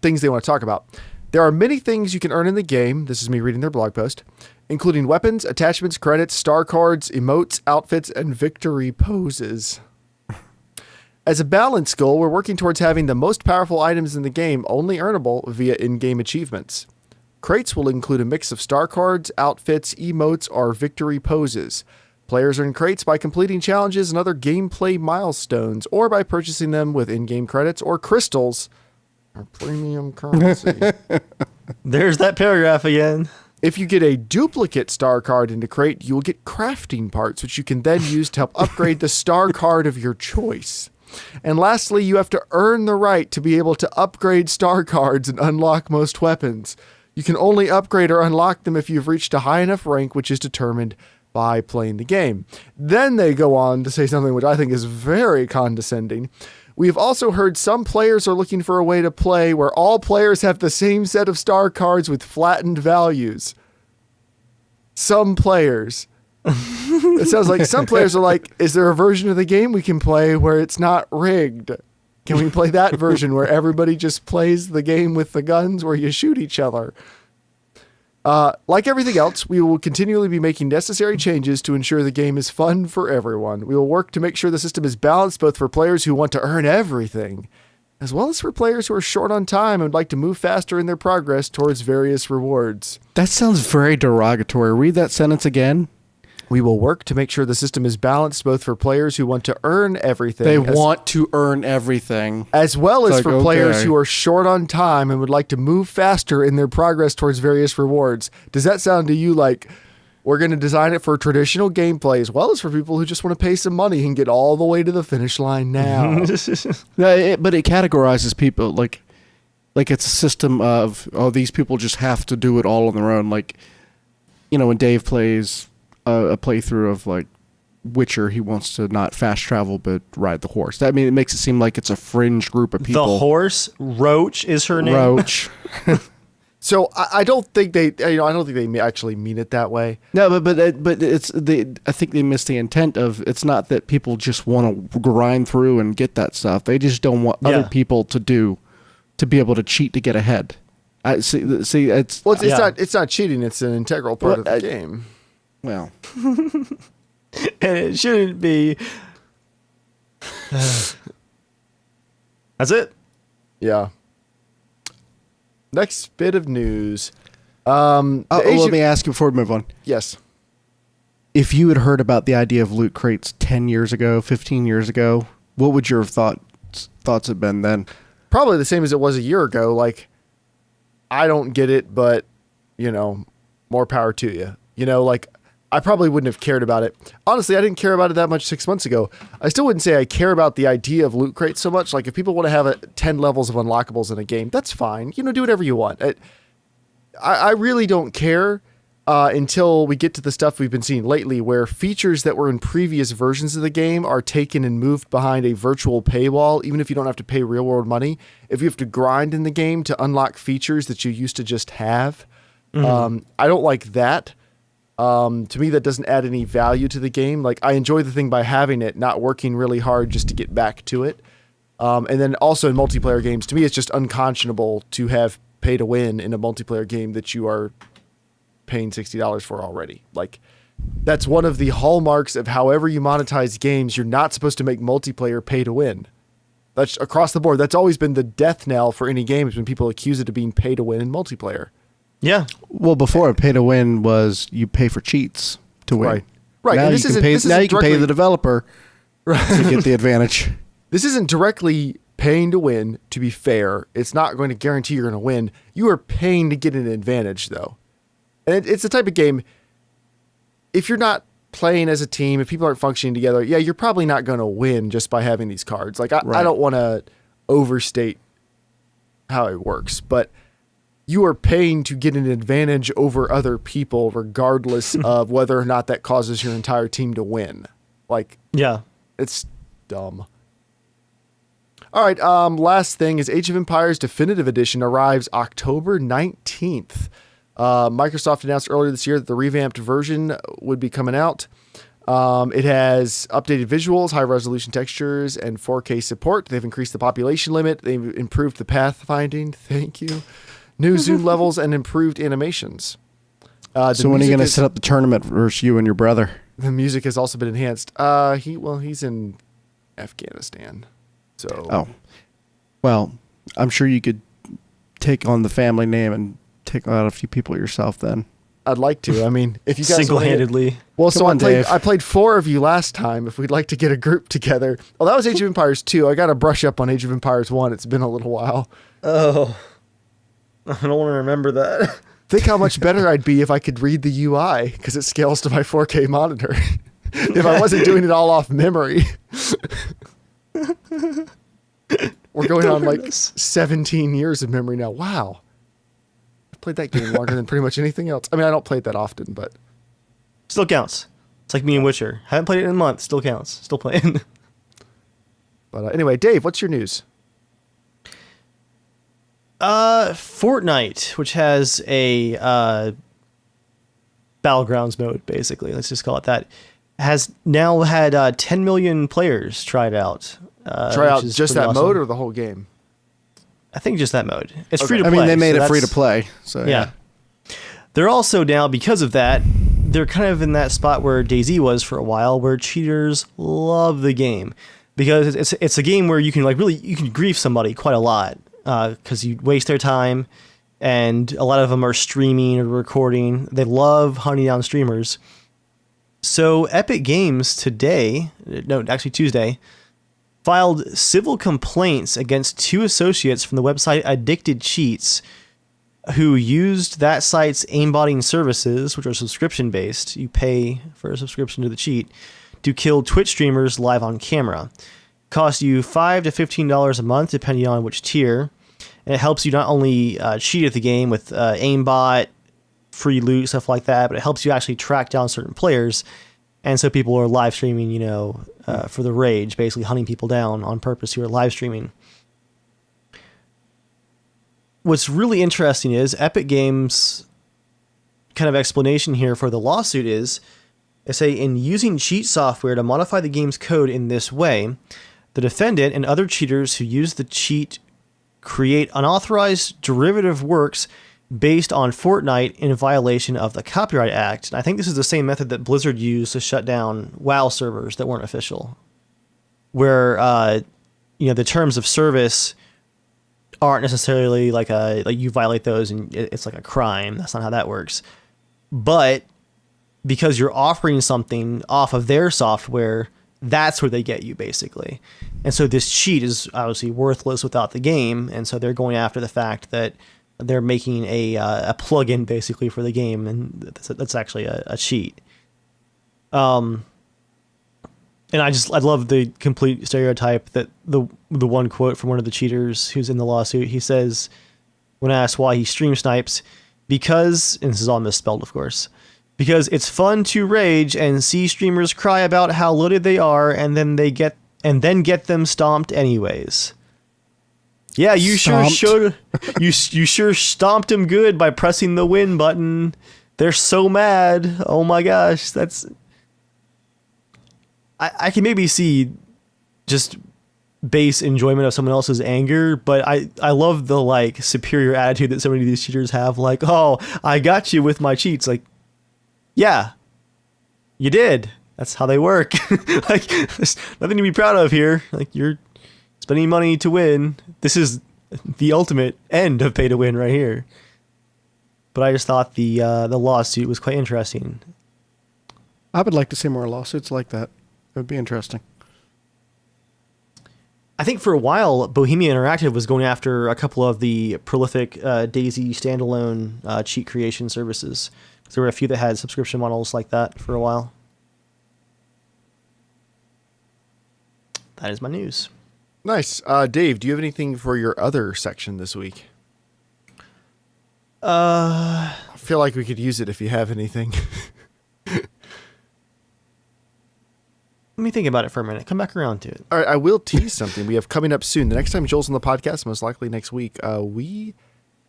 things they want to talk about. There are many things you can earn in the game. This is me reading their blog post, including weapons, attachments, credits, star cards, emotes, outfits, and victory poses. As a balance goal, we're working towards having the most powerful items in the game only earnable via in-game achievements. Crates will include a mix of star cards, outfits, emotes, or victory poses. Players earn crates by completing challenges and other gameplay milestones, or by purchasing them with in-game credits or crystals, or premium currency. There's that paragraph again. If you get a duplicate star card into crate, you will get crafting parts, which you can then use to help upgrade the star card of your choice. And lastly, you have to earn the right to be able to upgrade star cards and unlock most weapons. You can only upgrade or unlock them if you've reached a high enough rank, which is determined by playing the game. Then they go on to say something which I think is very condescending. We have also heard some players are looking for a way to play where all players have the same set of star cards with flattened values. Some players. It sounds like some players are like, is there a version of the game we can play where it's not rigged? Can we play that version where everybody just plays the game with the guns where you shoot each other? Like everything else, we will continually be making necessary changes to ensure the game is fun for everyone. We will work to make sure the system is balanced both for players who want to earn everything, as well as for players who are short on time and would like to move faster in their progress towards various rewards. That sounds very derogatory. Read that sentence again. We will work to make sure the system is balanced both for players who want to earn everything. They want to earn everything. As well as for players who are short on time and would like to move faster in their progress towards various rewards. Does that sound to you like we're going to design it for traditional gameplay as well as for people who just want to pay some money and get all the way to the finish line now? But it categorizes people like it's a system of, these people just have to do it all on their own. Like, when Dave plays a playthrough of like Witcher, he wants to not fast travel but ride the horse. It makes it seem like it's a fringe group of people. The horse, Roach is her name. Roach. So I don't think they actually mean it that way. No, but it's I think they miss the intent of, it's not that people just want to grind through and get that stuff. They just don't want other people to be able to cheat to get ahead. It's not cheating. It's an integral part of the game. Well, and it shouldn't be. That's it. Yeah. Next bit of news. let me ask you before we move on. Yes. If you had heard about the idea of loot crates 10 years ago, 15 years ago, what would your thoughts have been then? Probably the same as it was a year ago. Like, I don't get it, but, more power to you. I probably wouldn't have cared about it. Honestly, I didn't care about it that much 6 months ago. I still wouldn't say I care about the idea of loot crates so much. Like, if people want to have 10 levels of unlockables in a game, that's fine. Do whatever you want. I really don't care until we get to the stuff we've been seeing lately, where features that were in previous versions of the game are taken and moved behind a virtual paywall, even if you don't have to pay real world money. If you have to grind in the game to unlock features that you used to just have, I don't like that. To me, that doesn't add any value to the game. Like, I enjoy the thing by having it, not working really hard just to get back to it. And then also in multiplayer games, to me, it's just unconscionable to have pay to win in a multiplayer game that you are paying $60 for already. Like, that's one of the hallmarks of however you monetize games. You're not supposed to make multiplayer pay to win. That's across the board. That's always been the death knell for any game, is when people accuse it of being pay to win in multiplayer. Yeah. Well, before, pay to win was you pay for cheats to win. Right. Now, And you can pay the developer to get the advantage. This isn't directly paying to win, to be fair. It's not going to guarantee you're going to win. You are paying to get an advantage, though. And it's the type of game, if you're not playing as a team, if people aren't functioning together, you're probably not going to win just by having these cards. Like, I don't want to overstate how it works, but you are paying to get an advantage over other people regardless of whether or not that causes your entire team to win. Like, Yeah. it's dumb. All right, last thing is Age of Empires Definitive Edition arrives October 19th. Microsoft announced earlier this year that the revamped version would be coming out. It has updated visuals, high-resolution textures, and 4K support. They've increased the population limit. They've improved the pathfinding. Thank you. New zoom levels and improved animations. So when are you going to set up the tournament versus you and your brother? The music has also been enhanced. He's in Afghanistan. So. Oh. Well, I'm sure you could take on the family name and take out a few people yourself then. I'd like to. I mean, if you guys single-handedly. Well, so Dave. I played 4 of you last time. If we'd like to get a group together. Well, that was Age of Empires 2. I got to brush up on Age of Empires 1. It's been a little while. Oh. I don't want to remember that. Think how much better I'd be if I could read the UI because it scales to my 4K monitor. If I wasn't doing it all off memory. We're going on like 17 years of memory now. Wow. I've played that game longer than pretty much anything else. I mean, I don't play it that often, but. Still counts. It's like me and Witcher. Haven't played it in a month. Still counts. Still playing. But anyway, Dave, what's your news? Fortnite, which has a Battlegrounds mode, basically. Let's just call it that. Has now had 10 million players try it out. Try out just that awesome. mode or the whole game? I think just that mode. It's Okay. free to play. I mean, they made so it free to that's- play. So Yeah. They're also now, because of that, they're kind of in that spot where DayZ was for a while, where cheaters love the game. Because it's a game where you can you can grief somebody quite a lot. Because you waste their time, and a lot of them are streaming or recording. They love hunting down streamers. So Epic Games Tuesday, filed civil complaints against 2 associates from the website Addicted Cheats, who used that site's aimbotting services, which are subscription-based. You pay for a subscription to the cheat, to kill Twitch streamers live on camera. Cost you $5 to $15 a month, depending on which tier. And it helps you not only cheat at the game with aimbot, free loot, stuff like that, but it helps you actually track down certain players. And so people are live streaming, for the rage, basically hunting people down on purpose who are live streaming. What's really interesting is Epic Games' kind of explanation here for the lawsuit is, they say, in using cheat software to modify the game's code in this way, the defendant and other cheaters who use the cheat create unauthorized derivative works based on Fortnite in violation of the Copyright Act. And I think this is the same method that Blizzard used to shut down WoW servers that weren't official, where the terms of service aren't necessarily like you violate those and it's like a crime. That's not how that works. But because you're offering something off of their software, that's where they get you, basically. And so this cheat is obviously worthless without the game, and so they're going after the fact that they're making a plugin basically for the game, and that's actually a cheat. And I love the complete stereotype that the one quote from one of the cheaters who's in the lawsuit. He says, when asked why he stream snipes, because, and this is all misspelled, of course, because it's fun to rage and see streamers cry about how loaded they are, and then get them stomped anyways. Yeah, you Stomped. you sure stomped them good by pressing the win button. They're so mad. Oh my gosh, I can maybe see just base enjoyment of someone else's anger, but I love the superior attitude that so many of these cheaters have. Like, oh, I got you with my cheats. Like, yeah, you did. That's how they work. There's nothing to be proud of here. Like, you're spending money to win. This is the ultimate end of pay to win right here. But I just thought the lawsuit was quite interesting. I would like to see more lawsuits like that. It would be interesting. I think for a while, Bohemia Interactive was going after a couple of the prolific DayZ standalone cheat creation services. There were a few that had subscription models like that for a while. That is my news. Nice. Dave, do you have anything for your other section this week? I feel like we could use it if you have anything. Let me think about it for a minute. Come back around to it. All right, I will tease something we have coming up soon. The next time Joel's on the podcast, most likely next week, we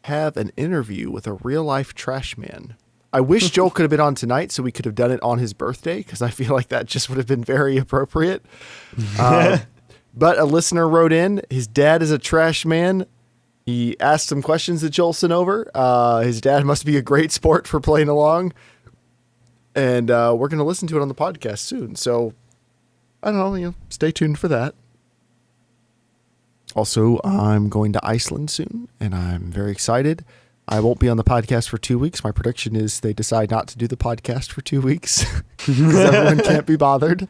have an interview with a real-life trash man. I wish Joel could have been on tonight so we could have done it on his birthday, because I feel like that just would have been very appropriate. But a listener wrote in. His dad is a trash man. He asked some questions that Joel sent over. His dad must be a great sport for playing along. And we're going to listen to it on the podcast soon. So, I don't know, stay tuned for that. Also, I'm going to Iceland soon, and I'm very excited. I won't be on the podcast for 2 weeks. My prediction is they decide not to do the podcast for 2 weeks because everyone can't be bothered.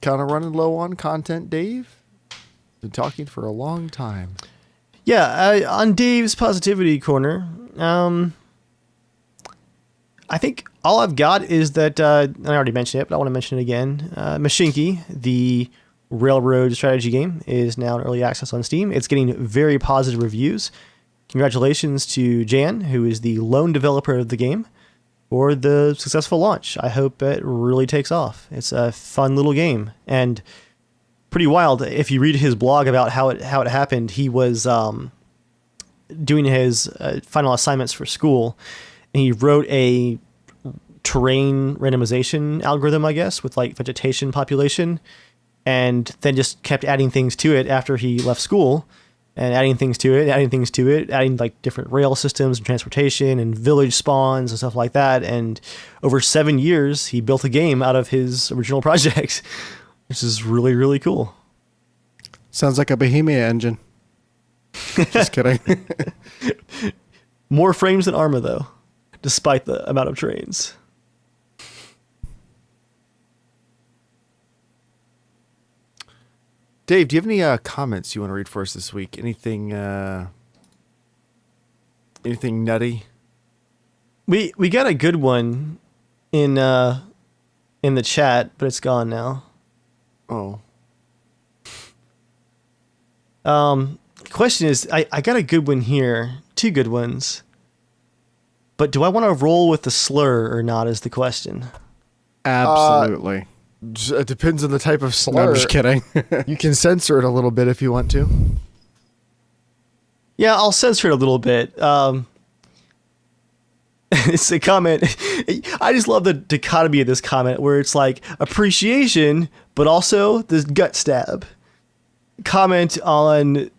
Kind of running low on content, Dave. Been talking for a long time. Yeah, on Dave's Positivity Corner, I think all I've got is that, and I already mentioned it, but I want to mention it again. Mashinki, the railroad strategy game, is now in early access on Steam. It's getting very positive reviews. Congratulations to Jan, who is the lone developer of the game, for the successful launch. I hope it really takes off. It's a fun little game and pretty wild. If you read his blog about how it happened, he was doing his final assignments for school, and he wrote a terrain randomization algorithm, I guess, with like vegetation population, and then just kept adding things to it after he left school, and adding things to it, adding like different rail systems and transportation and village spawns and stuff like that. And over 7 years, he built a game out of his original project, which is really, really cool. Sounds like a Bohemia engine. Just kidding. More frames than Arma, though, despite the amount of trains. Dave, do you have any comments you want to read for us this week? Anything nutty? We got a good one in the chat, but it's gone now. Oh. Question is, I got a good one here, 2 good ones. But do I want to roll with the slur or not is the question. Absolutely. It depends on the type of slur. No, I'm just kidding. You can censor it a little bit if you want to. Yeah, I'll censor it a little bit. It's a comment. I just love the dichotomy of this comment where it's like appreciation, but also this gut stab. Comment on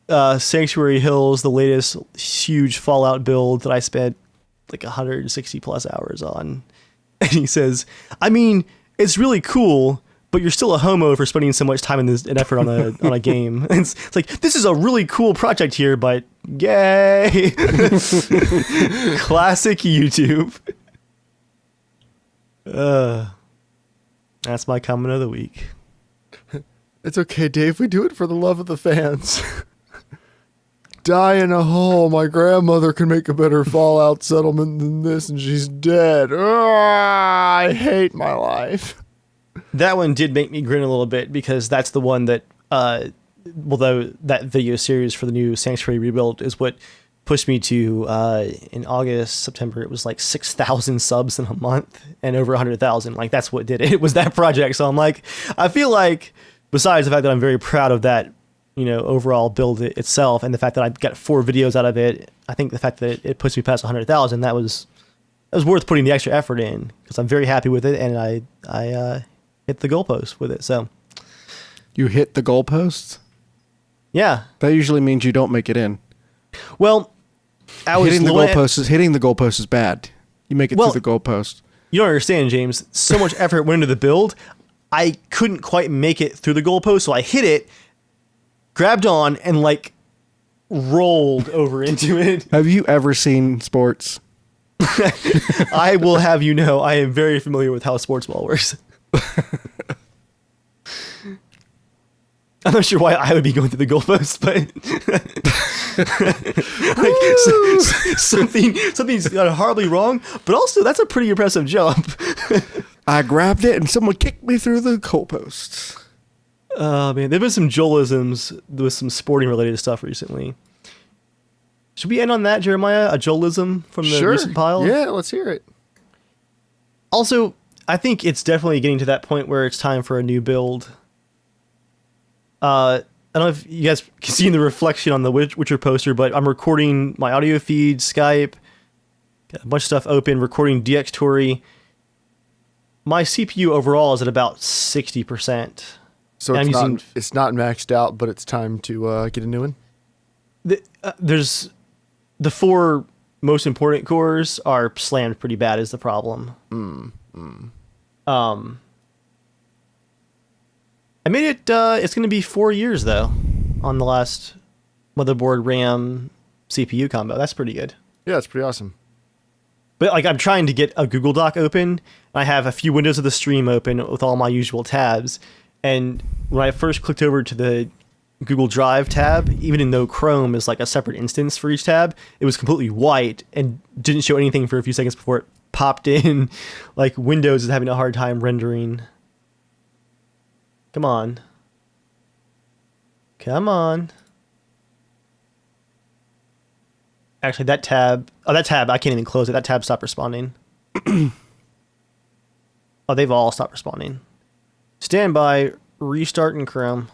Sanctuary Hills, the latest huge Fallout build that I spent like 160 plus hours on. And he says, I mean, it's really cool, but you're still a homo for spending so much time and effort on a game. It's like, this is a really cool project here, but yay. Classic YouTube. That's my comment of the week. It's okay, Dave. We do it for the love of the fans. Die in a hole. My grandmother can make a better Fallout settlement than this, and she's dead. I hate my life. That one did make me grin a little bit because that's the one that, although that video series for the new Sanctuary rebuild is what pushed me to, in August, September, it was like 6,000 subs in a month and over 100,000. Like, that's what did it. It was that project. So I'm like, I feel like, besides the fact that I'm very proud of that, overall build itself, and the fact that I got 4 videos out of it, I think the fact that it puts me past 100,000, that was worth putting the extra effort in because I'm very happy with it, and I hit the goalpost with it. So You hit the goalposts? yeah, That usually means you don't make it in. well, Hitting the goalpost is bad. You make it through the goalpost. You don't understand, James. So much effort went into the build. I couldn't quite make it through the goalpost, so I hit it, grabbed on, and like rolled over into it. Have you ever seen sports? I will have you know, I am very familiar with how a sports ball works. I'm not sure why I would be going through the goalpost, but something's gone horribly wrong. But also, that's a pretty impressive jump. I grabbed it and someone kicked me through the goalposts. Oh, man. There have been some Joelisms with some sporting related stuff recently. Should we end on that, Jeremiah? A Joelism from the recent pile? Yeah, let's hear it. Also, I think it's definitely getting to that point where it's time for a new build. I don't know if you guys can see the reflection on the Witcher poster, but I'm recording my audio feed, Skype, got a bunch of stuff open, recording DxTory. My CPU overall is at about 60%. So it's not maxed out, but it's time to get a new one? There's the 4 most important cores are slammed pretty bad is the problem. I made it, it's going to be 4 years, though, on the last motherboard RAM CPU combo. That's pretty good. Yeah, it's pretty awesome. But, like, I'm trying to get a Google Doc open. I have a few windows of the stream open with all my usual tabs. And when I first clicked over to the Google Drive tab, even though Chrome is like a separate instance for each tab, it was completely white and didn't show anything for a few seconds before it popped in. Like, Windows is having a hard time rendering. Come on. Come on. Actually, that tab, I can't even close it. That tab stopped responding. Oh, they've all stopped responding. Stand by, restart in Chrome.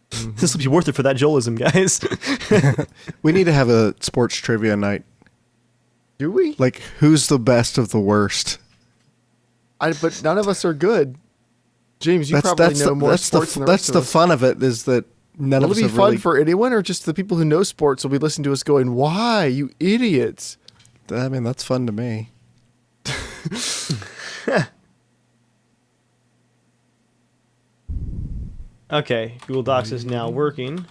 This will be worth it for that Joelism, guys. We need to have a sports trivia night. Do we? Like, who's the best of the worst? But none of us are good. James, you probably know more sports than the rest of us. That's the fun of it, is that none of us Will it have be fun really... for anyone, or just the people who know sports will be listening to us going, why, you idiots? I mean, that's fun to me. Okay, Google Docs is now working.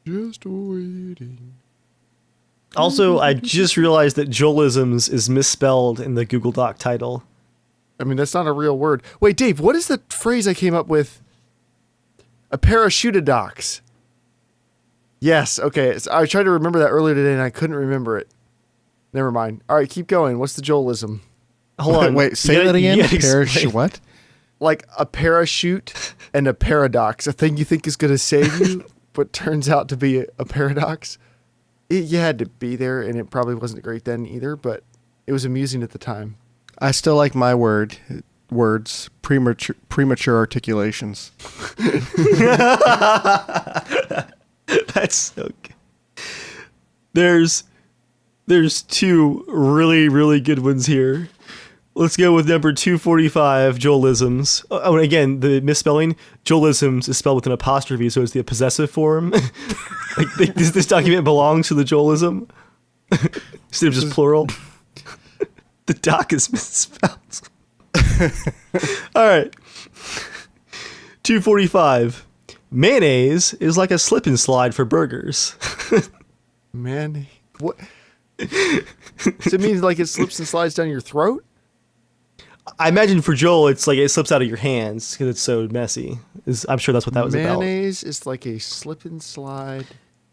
Just waiting. Also, I just realized that Joelisms is misspelled in the Google Doc title. I mean, that's not a real word. Wait, Dave, what is the phrase I came up with? A parachutidox. Yes, okay. So I tried to remember that earlier today, and I couldn't remember it. Never mind. All right, keep going. What's the Joelism? Hold on. Wait, say that again? Parachute what? Like a parachute and a paradox. A thing you think is going to save you, but turns out to be a paradox. You had to be there, and it probably wasn't great then either, but it was amusing at the time. I still like my words, premature articulations. That's so good. There's 2 really, really good ones here. Let's go with number 245, Joelisms. Oh, and again, the misspelling, Joelisms is spelled with an apostrophe, so it's the possessive form. Like, this document belongs to the Joelism instead of just plural. The doc is misspelled. All right. 245. Mayonnaise is like a slip and slide for burgers. Man, what? Does it mean like it slips and slides down your throat? I imagine for Joel, it's like it slips out of your hands because it's so messy. I'm sure that's what that was about. Mayonnaise is like a slip and slide.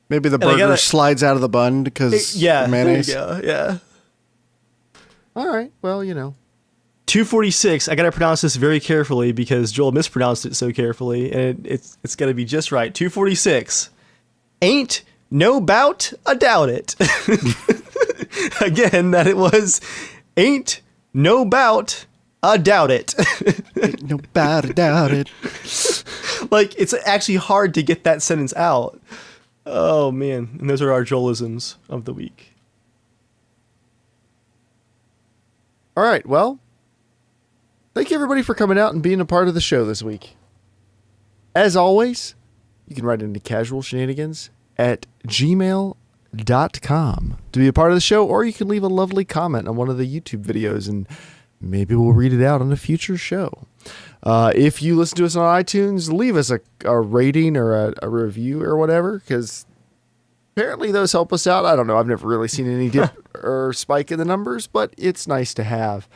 Maybe the burger slides out of the bun because mayonnaise. There you go. Yeah. All right. Well, 246. I gotta pronounce this very carefully because Joel mispronounced it so carefully, and it's gotta be just right. 246. Ain't no bout a doubt it. Again, that it was ain't no bout a doubt it. Ain't no bout a doubt it. Like, it's actually hard to get that sentence out. Oh man, and those are our Joelisms of the week. All right. Well, thank you everybody for coming out and being a part of the show this week. As always, you can write into casualshenanigans@gmail.com to be a part of the show, or you can leave a lovely comment on one of the YouTube videos and maybe we'll read it out on a future show. If you listen to us on iTunes, leave us a rating or a review or whatever, because apparently those help us out. I don't know. I've never really seen any dip or spike in the numbers, but it's nice to have.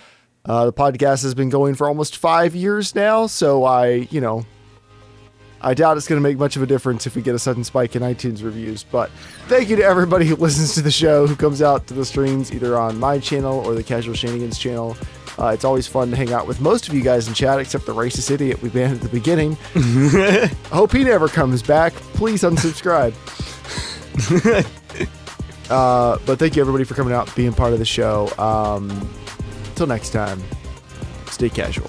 The podcast has been going for almost 5 years now, so I I doubt it's going to make much of a difference if we get a sudden spike in iTunes reviews, but thank you to everybody who listens to the show, who comes out to the streams either on my channel or the Casual Shenanigans channel. It's always fun to hang out with most of you guys in chat, except the racist idiot we banned at the beginning. I hope he never comes back. Please unsubscribe. But thank you everybody for coming out, being part of the show. Till next time, stay casual.